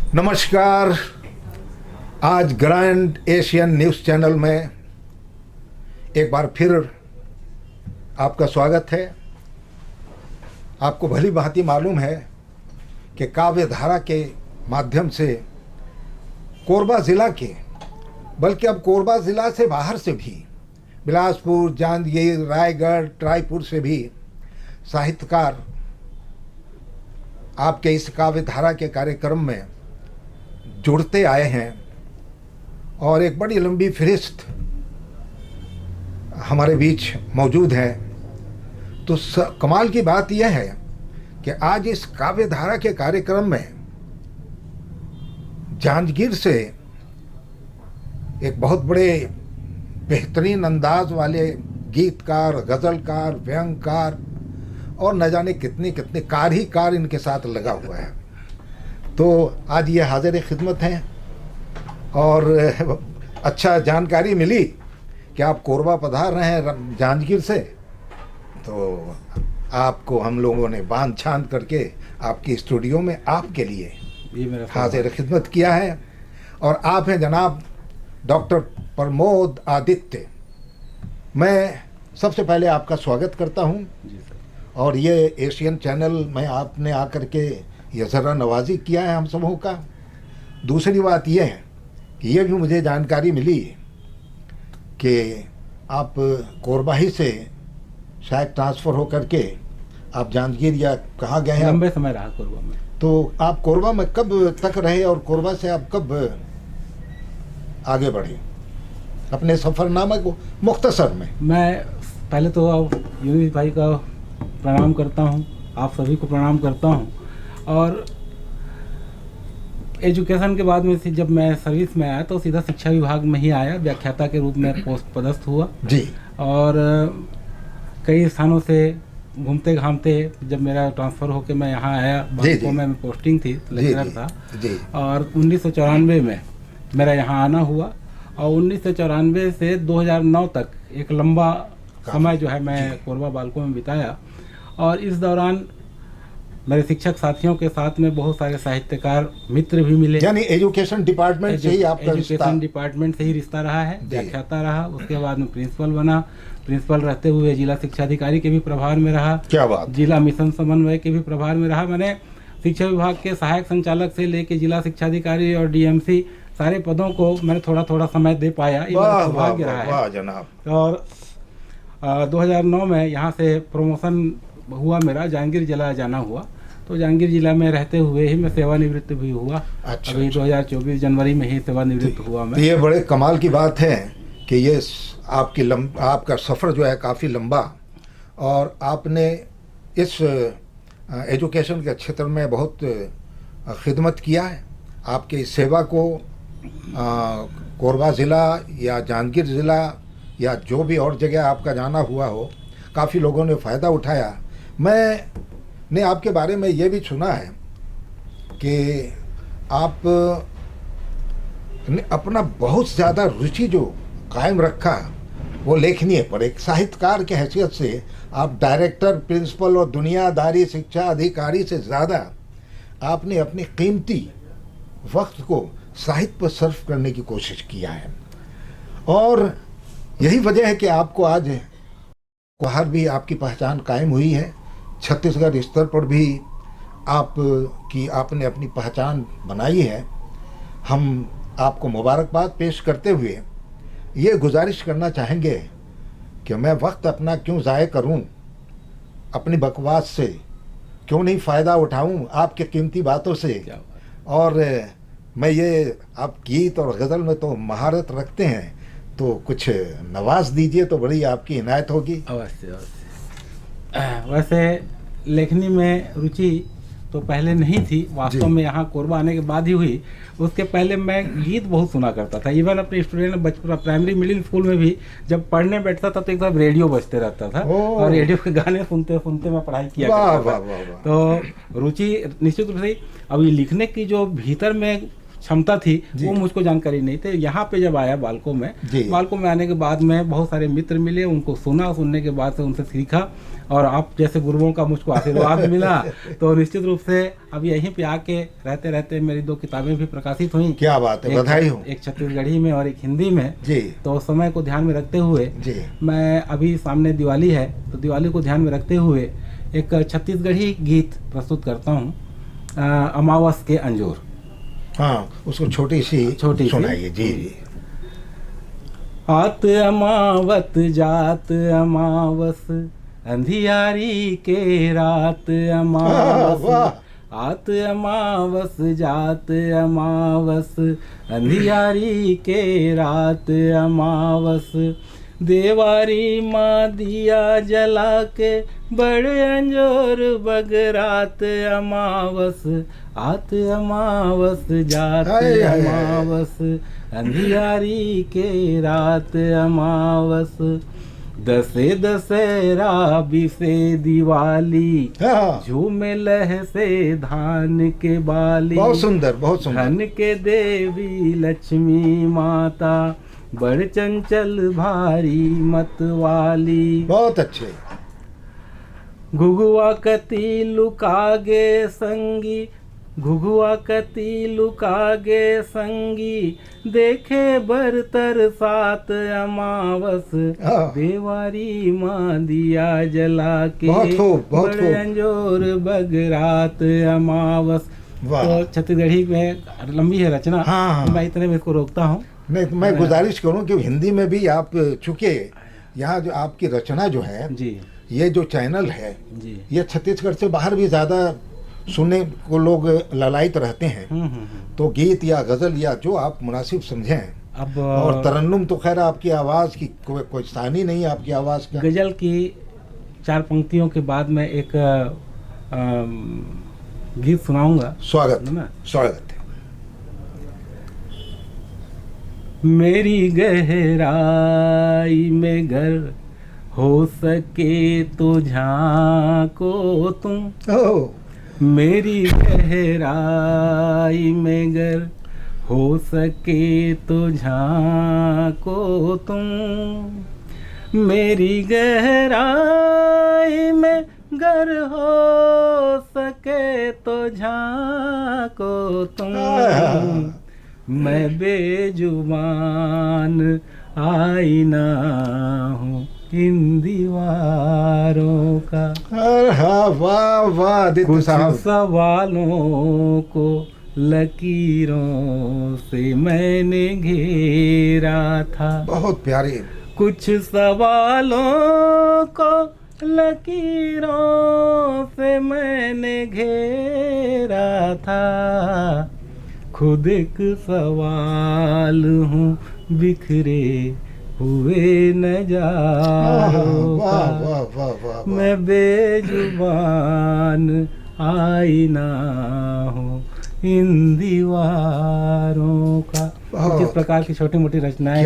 नमस्कार। आज grand Asian news channel में एक बार फिर आपका स्वागत है। आपको भली भांति मालूम है कि काव्य धारा के माध्यम से कोरबा ज़िला के, बल्कि अब कोरबा ज़िला से बाहर से भी बिलासपुर, जांजगीर, रायगढ़, रायपुर से भी साहित्यकार आपके इस काव्य धारा के कार्यक्रम में जुड़ते आए हैं और एक बड़ी लंबी फहरिस्त हमारे बीच मौजूद है। तो कमाल की बात यह है कि आज इस काव्य धारा के कार्यक्रम में जांजगीर से एक बहुत बड़े बेहतरीन अंदाज वाले गीतकार, गज़लकार, व्यंगकार और न जाने कितने कितने कार ही कार इनके साथ लगा हुआ है। तो आज ये हाजिर खिदमत हैं और अच्छा जानकारी मिली कि आप कोरबा पधार रहे हैं जांजगीर से, तो आपको हम लोगों ने बांध छांद करके आपकी स्टूडियो में आपके लिए हाजिर खिदमत किया है। और आप हैं जनाब डॉक्टर प्रमोद आदित्य। मैं सबसे पहले आपका स्वागत करता हूं और ये एशियन चैनल में आपने आकर के ये ज़रा नवाजी किया है हम सबों का। दूसरी बात यह है कि ये भी मुझे जानकारी मिली कि आप कोरबा ही से शायद ट्रांसफ़र हो करके आप जांजगीर या कहाँ गए हैं? लंबे समय रहा कोरबा में। तो आप कोरबा में कब तक रहे और कोरबा से आप कब आगे बढ़े अपने सफ़रनामे को मुख्तसर में? मैं पहले तो यूनिस भाई का प्रणाम करता हूँ, आप सभी को प्रणाम करता हूँ। और एजुकेशन के बाद में जब मैं सर्विस में आया तो सीधा शिक्षा विभाग में ही आया, व्याख्याता के रूप में पोस्ट पदस्थ हुआ जी। और कई स्थानों से घूमते घामते जब मेरा ट्रांसफ़र होकर मैं यहाँ आया, बांको में पोस्टिंग थी, लेक्चरर था जी। और 1994 में मेरा यहाँ आना हुआ और 1994 से 2009 तक एक लंबा समय जो है मैं कोरबा बालकों में बिताया। और इस दौरान मेरे शिक्षक साथियों के साथ में बहुत सारे साहित्यकार मित्र भी मिले। यानी एजुकेशन डिपार्टमेंट से ही आपका एजुकेशन डिपार्टमेंट से ही रिश्ता रहा है। व्याख्याता रहा, उसके बाद में प्रिंसिपल बना, प्रिंसिपल रहते हुए जिला शिक्षा अधिकारी के भी प्रभार में रहा। क्या बात। जिला मिशन समन्वय के भी प्रभार में रहा। मैंने शिक्षा विभाग के सहायक संचालक से लेके जिला शिक्षा अधिकारी और डीएमसी सारे पदों को मैंने थोड़ा थोड़ा समय दे पाया। ये मेरा सौभाग्य रहा है। वाह जनाब। और 2009 में यहाँ से प्रमोशन हुआ, मेरा जांजगीर जिला जाना हुआ, तो जांजगीर जिला में रहते हुए ही मैं सेवानिवृत्त भी हुआ। अच्छा, अभी 2024 जनवरी में ही सेवानिवृत्त हुआ मैं। तो ये बड़े कमाल की बात है कि ये आपका सफ़र जो है काफ़ी लंबा और आपने इस एजुकेशन के क्षेत्र में बहुत खिदमत किया है। आपकी सेवा को कोरबा ज़िला या जांजगीर ज़िला या जो भी और जगह आपका जाना हुआ हो, काफ़ी लोगों ने फ़ायदा उठाया। मैंने आपके बारे में ये भी सुना है कि आप ने अपना बहुत ज़्यादा रुचि जो कायम रखा वो लेखनीय पर, एक साहित्यकार के हैसियत से आप डायरेक्टर, प्रिंसिपल और दुनियादारी शिक्षा अधिकारी से ज़्यादा आपने अपने कीमती वक्त को साहित्य पर सर्फ करने की कोशिश किया है। और यही वजह है कि आपको आज बाहर भी आपकी पहचान कायम हुई है। छत्तीसगढ़ स्तर पर भी आपने अपनी पहचान बनाई है। हम आपको मुबारकबाद पेश करते हुए ये गुजारिश करना चाहेंगे कि मैं वक्त अपना क्यों ज़ाय करूं, अपनी बकवास से क्यों नहीं फ़ायदा उठाऊं आपके कीमती बातों से। और मैं ये आप गीत और गज़ल में तो महारत रखते हैं, तो कुछ नवाज दीजिए तो बड़ी आपकी इनायत होगी। अवश्य अवश्य। वैसे लेखनी में रुचि तो पहले नहीं थी, वास्तव में यहाँ कोरबा आने के बाद ही हुई। उसके पहले मैं गीत बहुत सुना करता था। इवन अपने स्टूडेंट बचपन प्राइमरी मिडिल स्कूल में भी जब पढ़ने बैठता था तो एक तरफ रेडियो बजते रहता था और रेडियो के गाने सुनते सुनते मैं पढ़ाई किया करता था। तो रुचि निश्चित रूप से अब ये लिखने की जो भीतर में क्षमता थी जी। वो मुझको जानकारी नहीं थी। यहाँ पे जब आया बालको जी। में आने के बाद में बहुत सारे मित्र मिले, उनको सुना, सुनने के बाद से उनसे सीखा और आप जैसे गुरुओं का मुझको आशीर्वाद मिला तो निश्चित रूप से अब यहीं पे आके रहते रहते मेरी 2 किताबें भी प्रकाशित हुई। क्या बात है, बधाई हो। एक छत्तीसगढ़ी में और एक हिंदी में जी तो समय को ध्यान में रखते हुए जी। मैं अभी सामने दिवाली है तो दिवाली को ध्यान में रखते हुए एक छत्तीसगढ़ी गीत प्रस्तुत करता हूँ, अमावस के अंजोर। हाँ, उसको छोटी सी सुनाइए। जी जी। आत अमावत जात अमावस, अंधियारी के रात अमावस। वाह। आत अमावस जात अमावस, अंधियारी के रात अमावस। देवारी माँ दिया जला के, बड़े अंजोर बगरात अमावस। आत अमावस जात अमावस, अंधियारी के रात अमावस। दसे दशहरा बीसे दिवाली, हाँ। झूमे लह से धान के बाली। बहुत सुंदर, बहुत सुंदर। धन के देवी लक्ष्मी माता, बड़ चंचल भारी मतवाली। बहुत अच्छे। घुघुआ कती लुकागे संगी, घुघुआ कती लुकागे संगी। देखे बरतर सात अमावस, हाँ। देवारी माँ दिया जला के, बहुत खूब, बहुत बड़े खूब। अंजोर बगरात अमावस। वाह। तो छत्तीसगढ़ी में लंबी है रचना। हाँ, हाँ। तो मैं इतने में इसको रोकता हूँ। नहीं तो मैं गुजारिश करूं कि हिंदी में भी आप, चूंकि यहाँ जो आपकी रचना जो है, जी ये जो चैनल है, जी। ये छत्तीसगढ़ से बाहर भी ज़्यादा सुनने को लोग ललायत रहते हैं। तो गीत या गज़ल या जो आप मुनासिब समझें। अब और तरन्नुम तो खैर आपकी आवाज़ की कोई सानी नहीं है आपकी आवाज़ का। गजल की 4 पंक्तियों के बाद मैं एक गीत सुनाऊंगा। स्वागत है ना? स्वागत है। मेरी गहराई में घर हो सके तो झांको तुम, ओह, मेरी गहराई में घर हो सके तो झांको तुम। मेरी गहराई में घर हो सके तो झांको तुम। मैं बेजुबान आईना हूँ इन दीवारों का। हाँ, वाह वाह आदित्य कुछ साहब। सवालों को लकीरों से मैंने घेरा था। बहुत प्यारे। कुछ सवालों को लकीरों से मैंने घेरा था। खुद एक सवाल हूँ बिखरे हुए नजारों वाह का। वाह वाह वाह। मैं बेजुबान आईना हूँ इन दीवारों का। बहुत। इस प्रकार की छोटी मोटी रचनाएं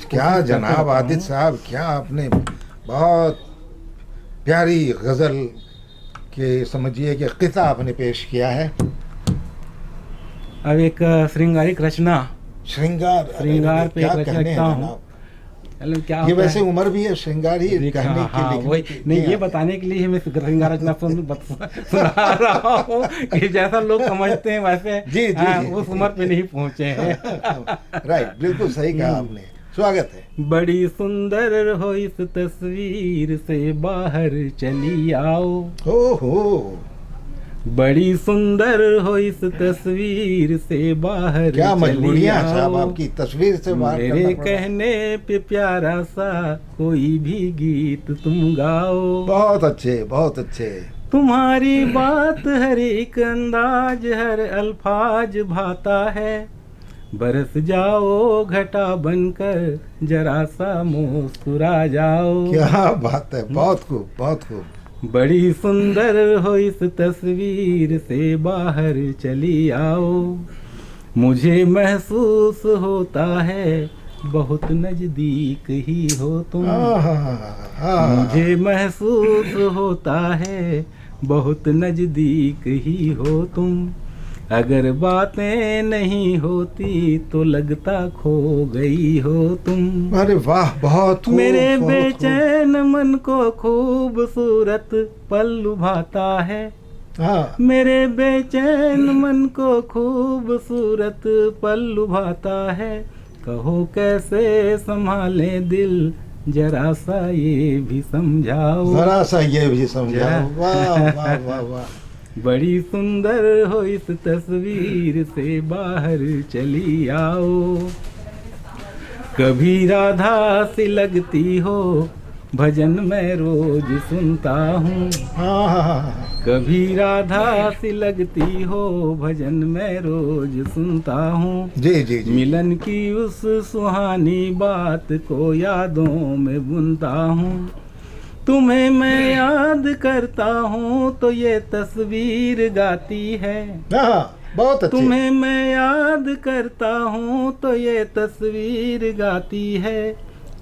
क्या जनाब आदित्य साहब, क्या आपने बहुत प्यारी गज़ल के समझिए कि किस्सा आपने पेश किया है। अब एक श्रृंगारिक रचना, श्रृंगार पे एक रचना लिखता हूँ। क्या ये वैसे उम्र भी है श्रृंगार ही कहने हाँ, के वही लिए नहीं, ये बताने के लिए मैं श्रृंगार रचना सुना रहा हूँ कि जैसा लोग समझते हैं वैसे जी, जी, जी, उस उम्र पे नहीं पहुँचे हैं। राइट, बिल्कुल सही कहा आपने। स्वागत है। बड़ी सुंदर हो इस तस्वीर से बाहर चली आओ। हो, बड़ी सुंदर हो इस तस्वीर से बाहर क्या मजबूरियां चली साहब आओ। आपकी तस्वीर से बाहर मेरे करना पड़ा। कहने पे प्यारा सा कोई भी गीत तुम गाओ। बहुत अच्छे, बहुत अच्छे। तुम्हारी बात हर एक अंदाज हर अल्फाज भाता है। बरस जाओ घटा बनकर जरा सा मुस्कुरा जाओ। क्या बात है, बहुत खूब, बहुत खूब। बड़ी सुंदर हो इस तस्वीर से बाहर चली आओ। मुझे महसूस होता है बहुत नजदीक ही हो तुम। मुझे महसूस होता है बहुत नजदीक ही हो तुम। अगर बातें नहीं होती तो लगता खो गई हो तुम। अरे वाह, बहुत खूब, मेरे बहुत बेचैन मन को खूबसूरत पल लुभाता है। खूब। हाँ, मेरे बेचैन मन को खूबसूरत पल लुभाता है। कहो कैसे संभाले दिल, जरा सा ये भी समझाओ। जरा सा ये भी समझाओ। जरा। वाह वाह वाह वाह। बड़ी सुंदर हो इस तस्वीर से बाहर चली आओ। कभी राधा सी लगती हो, भजन मैं रोज सुनता हूँ। हाँ हाँ हाँ। कभी राधा सी लगती हो, भजन मैं रोज सुनता हूँ। जी जी जी। मिलन की उस सुहानी बात को यादों में बुनता हूँ। तुम्हें मैं याद करता हूँ तो ये तस्वीर गाती है। हाँ, बहुत अच्छे। तुम्हें मैं याद करता हूँ तो ये तस्वीर गाती है।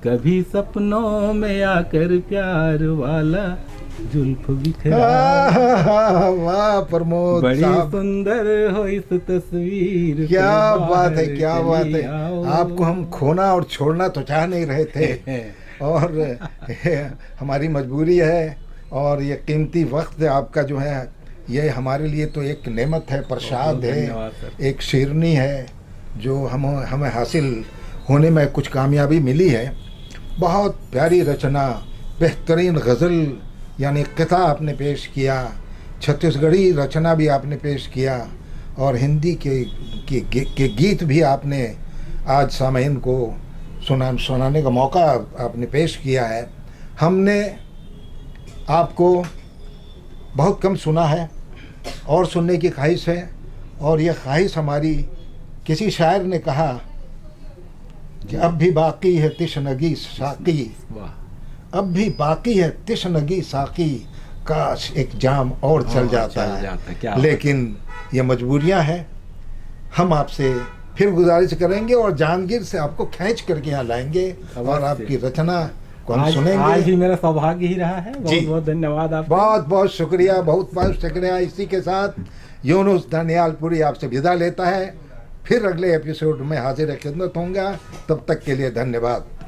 कभी सपनों में आकर प्यार वाला जुल्फ बिखरा। वाह प्रमोद बड़ी साहब, सुंदर हो इस तस्वीर क्या से बात है, बाहर क्या बात है। चली आओ। आपको हम खोना और छोड़ना तो चाह नहीं रहे थे, और हमारी मजबूरी है, और ये कीमती वक्त आपका जो है ये हमारे लिए तो एक नेमत है, प्रसाद बहुत है, धन्यवाद सर। एक शिरनी है जो हमें हासिल होने में कुछ कामयाबी मिली है। बहुत प्यारी रचना, बेहतरीन गज़ल यानी क़िता आपने पेश किया, छत्तीसगढ़ी रचना भी आपने पेश किया, और हिंदी के गीत भी आपने आज सामईन को सुनाने का मौका आपने पेश किया है। हमने आपको बहुत कम सुना है और सुनने की ख्वाहिश है, और ये ख्वाहिश हमारी, किसी शायर ने कहा कि अब भी बाकी है तिशनगी साकी, वाह। अब भी बाकी है तिशनगी साकी, काश एक जाम और चल जाता है। क्या लेकिन ये मजबूरियां हैं। हम आपसे फिर गुजारिश करेंगे और जहांगीर से आपको खींच करके यहाँ लाएंगे और आपकी रचना को हम सुनेंगे। आज भी मेरा सौभाग्य ही रहा है। जी। बहुत बहुत धन्यवाद आपका। बहुत बहुत शुक्रिया, बहुत बहुत शुक्रिया। इसी के साथ यूनुस धनियालपुरी आपसे विदा लेता है। फिर अगले एपिसोड में हाजिर खिदमत होऊंगा। तब तक के लिए धन्यवाद।